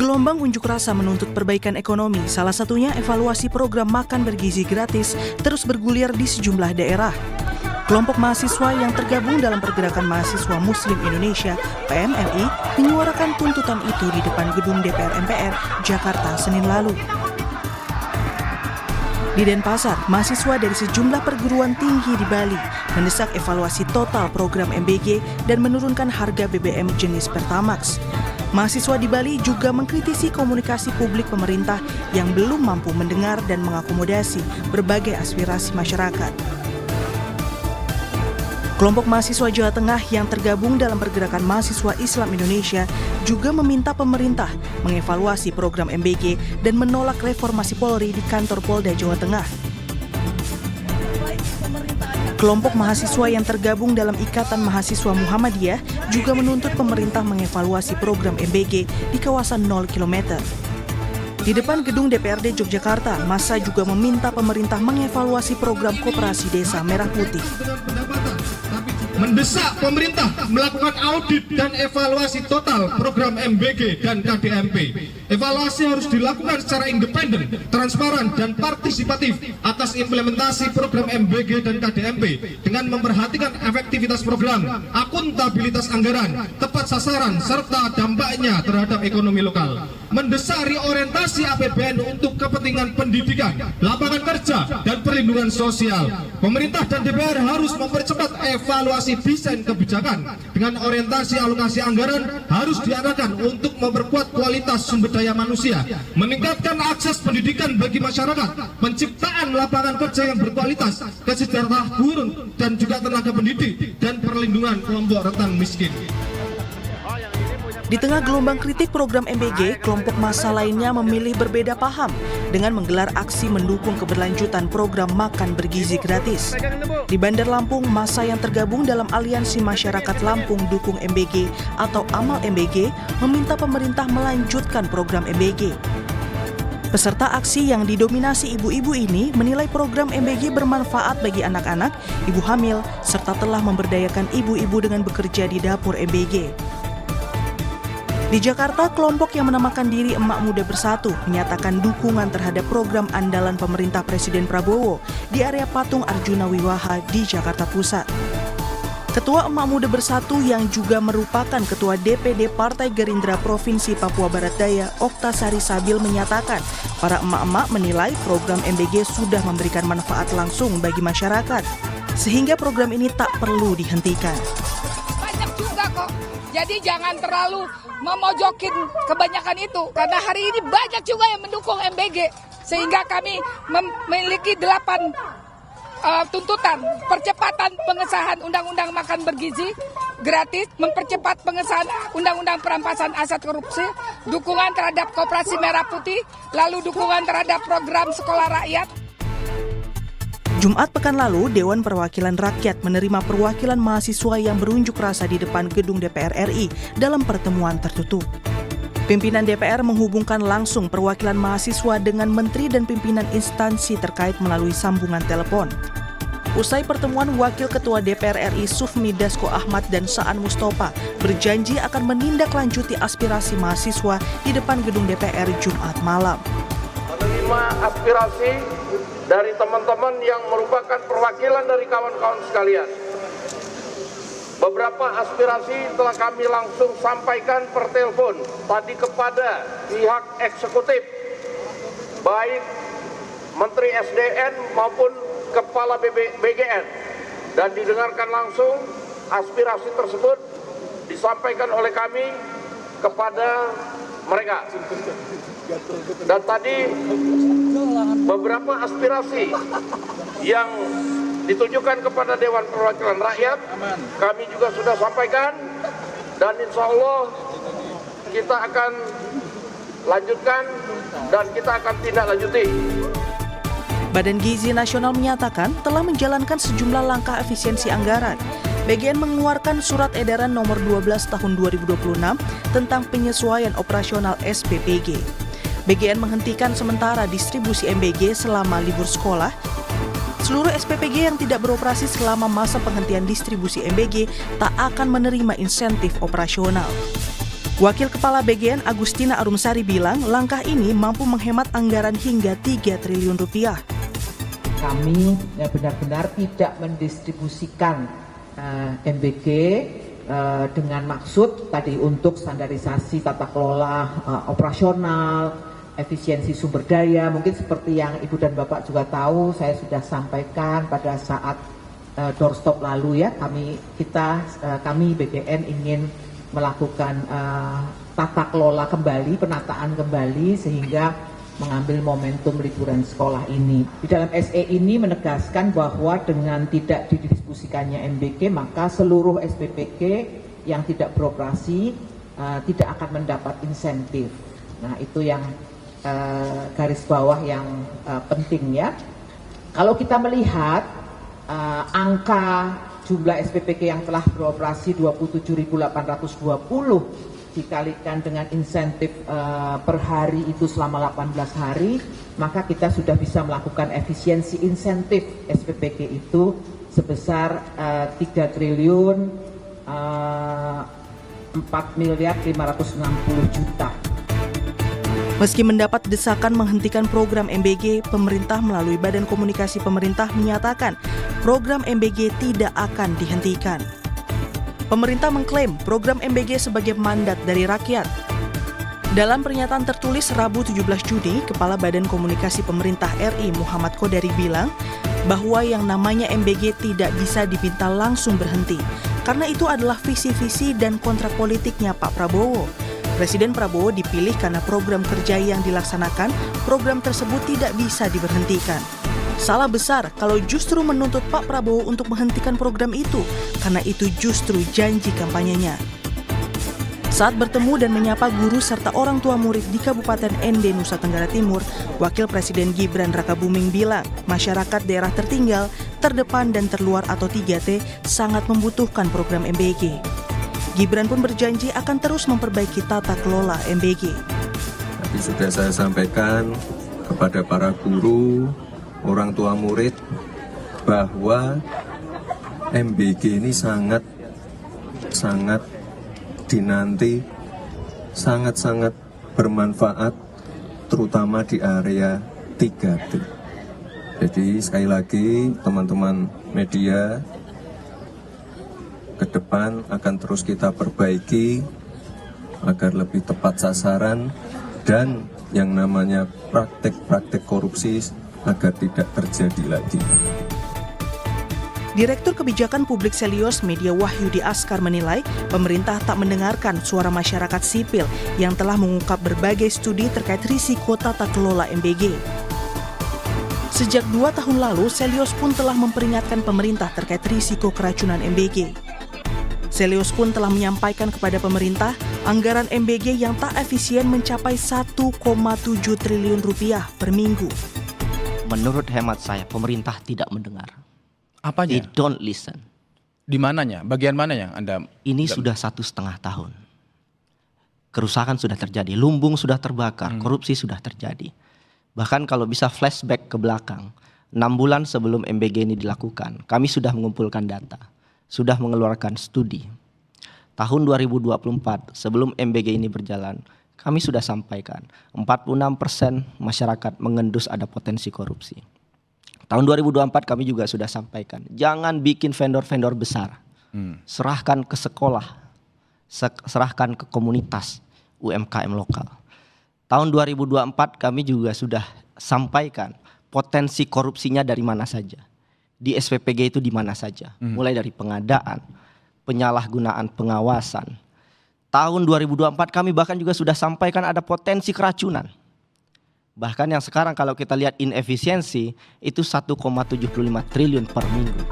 Gelombang unjuk rasa menuntut perbaikan ekonomi, salah satunya evaluasi program makan bergizi gratis, terus bergulir di sejumlah daerah. Kelompok mahasiswa yang tergabung dalam Pergerakan Mahasiswa Muslim Indonesia (PMMI) menyuarakan tuntutan itu di depan gedung DPR MPR, Jakarta, Senin lalu. Di Denpasar, mahasiswa dari sejumlah perguruan tinggi di Bali mendesak evaluasi total program MBG dan menurunkan harga BBM jenis Pertamax. Mahasiswa di Bali juga mengkritisi komunikasi publik pemerintah yang belum mampu mendengar dan mengakomodasi berbagai aspirasi masyarakat. Kelompok mahasiswa Jawa Tengah yang tergabung dalam Pergerakan Mahasiswa Islam Indonesia juga meminta pemerintah mengevaluasi program MBG dan menolak reformasi Polri di kantor Polda Jawa Tengah. Kelompok mahasiswa yang tergabung dalam Ikatan Mahasiswa Muhammadiyah juga menuntut pemerintah mengevaluasi program MBG di kawasan 0 km. Di depan gedung DPRD Yogyakarta, massa juga meminta pemerintah mengevaluasi program Koperasi Desa Merah Putih. Mendesak pemerintah melakukan audit dan evaluasi total program MBG dan KDMP. Evaluasi harus dilakukan secara independen, transparan, dan partisipatif atas implementasi program MBG dan KDMP dengan memperhatikan efektivitas program, akuntabilitas anggaran, tepat sasaran, serta dampaknya terhadap ekonomi lokal. Mendesak reorientasi APBN untuk kepentingan pendidikan, lapangan kerja, dan perlindungan sosial. Pemerintah dan DPR harus mempercepat evaluasi desain kebijakan dengan orientasi alokasi anggaran harus diarahkan untuk memperkuat kualitas sumber daya manusia, meningkatkan akses pendidikan bagi masyarakat, penciptaan lapangan kerja yang berkualitas, kesejahteraan guru dan juga tenaga pendidik, dan perlindungan kelompok rentan miskin. Di tengah gelombang kritik program MBG, kelompok massa lainnya memilih berbeda paham dengan menggelar aksi mendukung keberlanjutan program makan bergizi gratis. Di Bandar Lampung, massa yang tergabung dalam Aliansi Masyarakat Lampung Dukung MBG atau AMAL MBG meminta pemerintah melanjutkan program MBG. Peserta aksi yang didominasi ibu-ibu ini menilai program MBG bermanfaat bagi anak-anak, ibu hamil, serta telah memberdayakan ibu-ibu dengan bekerja di dapur MBG. Di Jakarta, kelompok yang menamakan diri Emak Muda Bersatu menyatakan dukungan terhadap program andalan pemerintah Presiden Prabowo di area patung Arjuna Wiwaha di Jakarta Pusat. Ketua Emak Muda Bersatu yang juga merupakan Ketua DPD Partai Gerindra Provinsi Papua Barat Daya, Oktasari Sabil menyatakan para emak-emak menilai program MBG sudah memberikan manfaat langsung bagi masyarakat, sehingga program ini tak perlu dihentikan. Banyak juga kok. Jadi jangan terlalu memojokin kebanyakan itu, karena hari ini banyak juga yang mendukung MBG, sehingga kami memiliki 8 tuntutan: percepatan pengesahan Undang-Undang Makan Bergizi gratis, mempercepat pengesahan Undang-Undang Perampasan Aset Korupsi, dukungan terhadap Koperasi Merah Putih, lalu dukungan terhadap program Sekolah Rakyat. Jumat pekan lalu, Dewan Perwakilan Rakyat menerima perwakilan mahasiswa yang berunjuk rasa di depan gedung DPR RI dalam pertemuan tertutup. Pimpinan DPR menghubungkan langsung perwakilan mahasiswa dengan menteri dan pimpinan instansi terkait melalui sambungan telepon. Usai pertemuan, Wakil Ketua DPR RI Sufmi Dasko Ahmad dan Saan Mustafa berjanji akan menindaklanjuti aspirasi mahasiswa di depan gedung DPR Jumat malam. Menerima aspirasi dari teman-teman yang merupakan perwakilan dari kawan-kawan sekalian. Beberapa aspirasi telah kami langsung sampaikan per telepon tadi kepada pihak eksekutif, baik Menteri SDN maupun Kepala BGN, dan didengarkan langsung aspirasi tersebut disampaikan oleh kami kepada mereka. Dan tadi beberapa aspirasi yang ditujukan kepada Dewan Perwakilan Rakyat kami juga sudah sampaikan, dan insya Allah kita akan lanjutkan dan kita akan tindak lanjuti. Badan Gizi Nasional menyatakan telah menjalankan sejumlah langkah efisiensi anggaran. BGN mengeluarkan surat edaran nomor 12 tahun 2026 tentang penyesuaian operasional SPPG. BGN menghentikan sementara distribusi MBG selama libur sekolah. Seluruh SPPG yang tidak beroperasi selama masa penghentian distribusi MBG tak akan menerima insentif operasional. Wakil Kepala BGN Agustina Arumsari bilang langkah ini mampu menghemat anggaran hingga 3 triliun rupiah. Kami benar-benar tidak mendistribusikan MBG dengan maksud tadi untuk standarisasi tata kelola operasional, efisiensi sumber daya. Mungkin seperti yang Ibu dan Bapak juga tahu, saya sudah sampaikan pada saat doorstop lalu ya, kami BGN ingin melakukan tata kelola kembali, penataan kembali sehingga mengambil momentum liburan sekolah ini. Di dalam SE ini menegaskan bahwa dengan tidak didistribusikannya MBG maka seluruh SPPG yang tidak beroperasi tidak akan mendapat insentif. Nah itu yang garis bawah yang penting ya. Kalau kita melihat angka jumlah SPPG yang telah beroperasi 27.820 dikalikan dengan insentif per hari itu selama 18 hari, maka kita sudah bisa melakukan efisiensi insentif SPPG itu sebesar 3 triliun 4 miliar 560 juta. Meski mendapat desakan menghentikan program MBG, pemerintah melalui Badan Komunikasi Pemerintah menyatakan program MBG tidak akan dihentikan. Pemerintah mengklaim program MBG sebagai mandat dari rakyat. Dalam pernyataan tertulis Rabu 17 Juni, Kepala Badan Komunikasi Pemerintah RI Muhammad Kodari bilang bahwa yang namanya MBG tidak bisa diminta langsung berhenti, karena itu adalah visi-visi dan kontrak politiknya Pak Prabowo. Presiden Prabowo dipilih karena program kerja yang dilaksanakan, program tersebut tidak bisa diberhentikan. Salah besar kalau justru menuntut Pak Prabowo untuk menghentikan program itu, karena itu justru janji kampanyenya. Saat bertemu dan menyapa guru serta orang tua murid di Kabupaten Ende, Nusa Tenggara Timur, Wakil Presiden Gibran Rakabuming bilang masyarakat daerah tertinggal, terdepan dan terluar atau 3T sangat membutuhkan program MBG. Gibran pun berjanji akan terus memperbaiki tata kelola MBG. Tadi sudah saya sampaikan kepada para guru, orang tua murid, bahwa MBG ini sangat dinanti, sangat bermanfaat, terutama di area 3T. Jadi sekali lagi teman-teman media, ke depan akan terus kita perbaiki agar lebih tepat sasaran dan yang namanya praktek-praktek korupsi agar tidak terjadi lagi. Direktur Kebijakan Publik Selios Media Wahyudi Askar menilai pemerintah tak mendengarkan suara masyarakat sipil yang telah mengungkap berbagai studi terkait risiko tata kelola MBG. Sejak 2 tahun lalu, Selios pun telah memperingatkan pemerintah terkait risiko keracunan MBG. Selios pun telah menyampaikan kepada pemerintah anggaran MBG yang tak efisien mencapai 1,7 triliun rupiah per minggu. Menurut hemat saya, pemerintah tidak mendengar. Apanya? They don't listen. Di mananya? Bagian mana yang Anda? Ini sudah 1,5 tahun. Kerusakan sudah terjadi, lumbung sudah terbakar, korupsi sudah terjadi. Bahkan kalau bisa flashback ke belakang, 6 bulan sebelum MBG ini dilakukan, kami sudah mengumpulkan data. Sudah mengeluarkan studi. Tahun 2024 sebelum MBG ini berjalan, kami sudah sampaikan 46% masyarakat mengendus ada potensi korupsi. Tahun 2024 kami juga sudah sampaikan, jangan bikin vendor-vendor besar. Serahkan ke sekolah, serahkan ke komunitas UMKM lokal. Tahun 2024 kami juga sudah sampaikan potensi korupsinya dari mana saja. Di SPPG itu di mana saja, mulai dari pengadaan, penyalahgunaan pengawasan. Tahun 2024 kami bahkan juga sudah sampaikan ada potensi keracunan. Bahkan yang sekarang kalau kita lihat inefisiensi itu 1,75 triliun per minggu.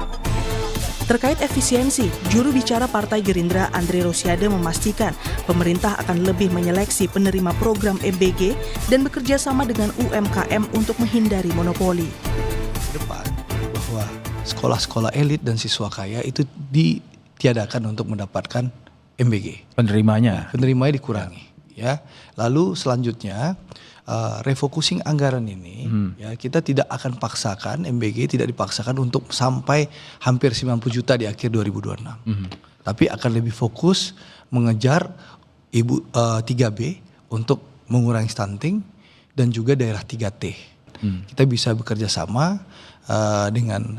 Terkait efisiensi, juru bicara Partai Gerindra Andre Rosiade memastikan pemerintah akan lebih menyeleksi penerima program MBG dan bekerja sama dengan UMKM untuk menghindari monopoli. Depan bahwa sekolah-sekolah elit dan siswa kaya itu ditiadakan untuk mendapatkan MBG. Penerimanya dikurangi, ya. Lalu selanjutnya refocusing anggaran ini, ya kita tidak akan paksakan MBG tidak dipaksakan untuk sampai hampir 90 juta di akhir 2026. Tapi akan lebih fokus mengejar 3B untuk mengurangi stunting dan juga daerah 3T. Kita bisa bekerja sama dengan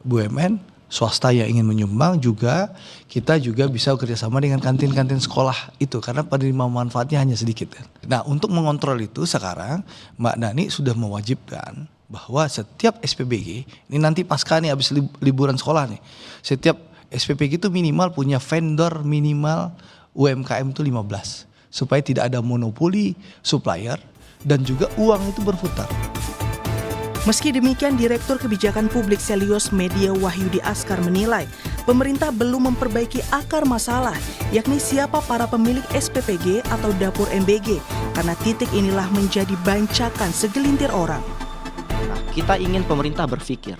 BUMN, swasta yang ingin menyumbang, juga kita juga bisa bekerja sama dengan kantin-kantin sekolah itu karena penerima manfaatnya hanya sedikit. Nah, untuk mengontrol itu sekarang Mbak Nani sudah mewajibkan bahwa setiap SPBG, ini nanti pasca nih habis liburan sekolah nih, setiap SPBG itu minimal punya vendor minimal UMKM itu 15, supaya tidak ada monopoli supplier dan juga uang itu berputar. Meski demikian, Direktur Kebijakan Publik Selios Media Wahyudi Askar menilai pemerintah belum memperbaiki akar masalah, yakni siapa para pemilik SPPG atau dapur MBG, karena titik inilah menjadi bancakan segelintir orang. Nah, kita ingin pemerintah berpikir,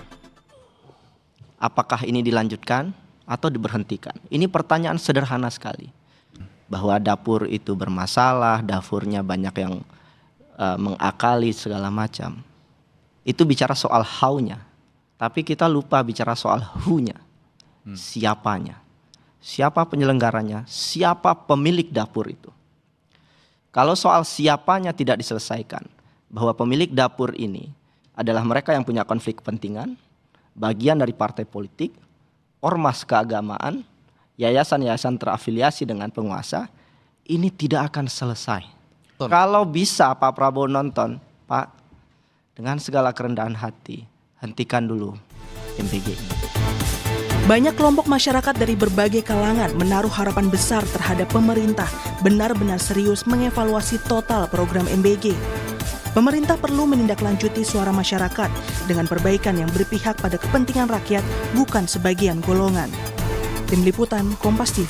apakah ini dilanjutkan atau diberhentikan? Ini pertanyaan sederhana sekali. Bahwa dapur itu bermasalah, dapurnya banyak yang mengakali segala macam. Itu bicara soal how-nya, tapi kita lupa bicara soal who-nya, siapanya, siapa penyelenggaranya, siapa pemilik dapur itu. Kalau soal siapanya tidak diselesaikan, bahwa pemilik dapur ini adalah mereka yang punya konflik kepentingan, bagian dari partai politik, ormas keagamaan, yayasan-yayasan terafiliasi dengan penguasa, ini tidak akan selesai. Kalau bisa Pak Prabowo nonton, Pak, dengan segala kerendahan hati, hentikan dulu MBG ini. Banyak kelompok masyarakat dari berbagai kalangan menaruh harapan besar terhadap pemerintah benar-benar serius mengevaluasi total program MBG. Pemerintah perlu menindaklanjuti suara masyarakat dengan perbaikan yang berpihak pada kepentingan rakyat, bukan sebagian golongan. Tim Liputan Kompas TV.